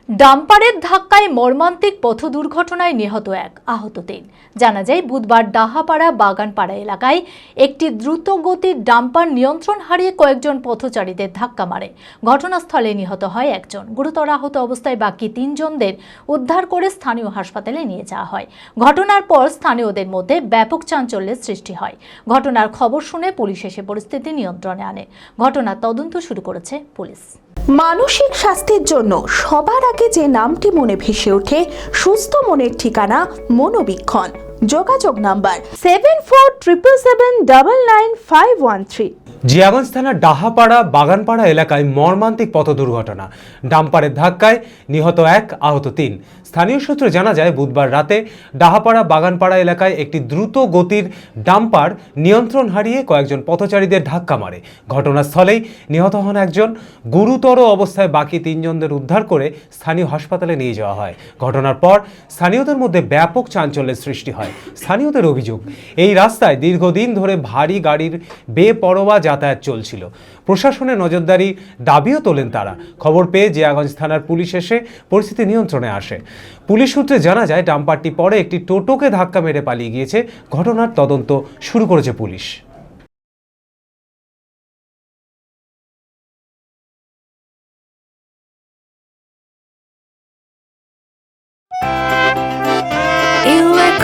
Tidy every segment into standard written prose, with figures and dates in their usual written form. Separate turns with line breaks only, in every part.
ডাম্পারের ধাক্কায় মর্মান্তিক পথ দুর্ঘটনায় নিহত এক, আহত ৩। জানা যায় বুধবার ডাহাপাড়া বাগানপাড়া এলাকায় একটি দ্রুতগতির ডাম্পার নিয়ন্ত্রণ হারিয়ে কয়েকজন পথচারীদের ধাক্কা মারে। ঘটনাস্থলে নিহত হয় একজন। গুরুতর আহত অবস্থায় বাকি ৩ জনদের উদ্ধার করে স্থানীয় হাসপাতালে নিয়ে যাওয়া হয়। ঘটনার পর স্থানীয়দের মধ্যে ব্যাপক চাঞ্চল্যের সৃষ্টি হয়। ঘটনার খবর শুনে পুলিশ এসে পরিস্থিতি নিয়ন্ত্রণে আনে। ঘটনার তদন্ত শুরু করেছে পুলিশ।
মানসিক স্বাস্থ্যের জন্য সবার আগে যে নামটি মনে ভেসে ওঠে, সুস্থ মনের ঠিকানা মনোবীক্ষণ। যোগাযোগ নাম্বার 7477799513।
জিয়াগঞ্জ থানার ডাহাপাড়া বাগানপাড়া এলাকায় মর্মান্তিক পথ দুর্ঘটনা। ডাম্পারের ধাক্কায় নিহত এক, আহত ৩। স্থানীয় সূত্রে জানা যায় বুধবার রাতে ডাহাপাড়া বাগানপাড়া এলাকায় একটি দ্রুত গতির ডাম্পার নিয়ন্ত্রণ হারিয়ে কয়েকজন পথচারীদের ধাক্কা মারে। ঘটনাস্থলেই নিহত হন একজন। গুরুতর অবস্থায় বাকি ৩ জনদের উদ্ধার করে স্থানীয় হাসপাতালে নিয়ে যাওয়া হয়। ঘটনার পর স্থানীয়দের মধ্যে ব্যাপক চাঞ্চল্যের সৃষ্টি হয়। স্থানীয়দের অভিযোগ, এই রাস্তায় দীর্ঘদিন ধরে ভারী গাড়ির বেপরোয়া যাতায়াত চলছিল। প্রশাসনের নজরদারি দাবিও তোলেন তারা। খবর পেয়ে জিয়াগঞ্জ থানার পুলিশ এসে পরিস্থিতি নিয়ন্ত্রণে আসে। পুলিশ সূত্রে জানা যায় ডাম্পারটি পরে একটি টোটোকে ধাক্কা মেরে পালিয়ে গিয়েছে। ঘটনার তদন্ত শুরু করেছে পুলিশ।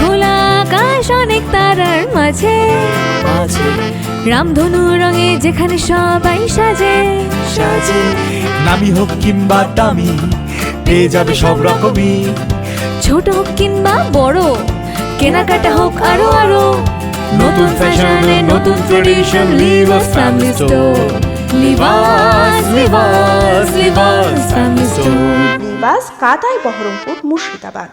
খোলা আকাশ অনেক তারার মাঝে, রামধনু রঙে যেখানে সবাই সাজে সাজে।
নামি হোক কিংবা দামি, পেয়ে যাবে সব রকমই।
ছোট হোক কিংবা বড়, কেনাকাটা হোক আরো আরো। নতুন ফ্যাশনে নতুন tradition, Libas family store. Libas Libas Libas family store.
Libas কাতাই বহরমপুর মুর্শিদাবাদ।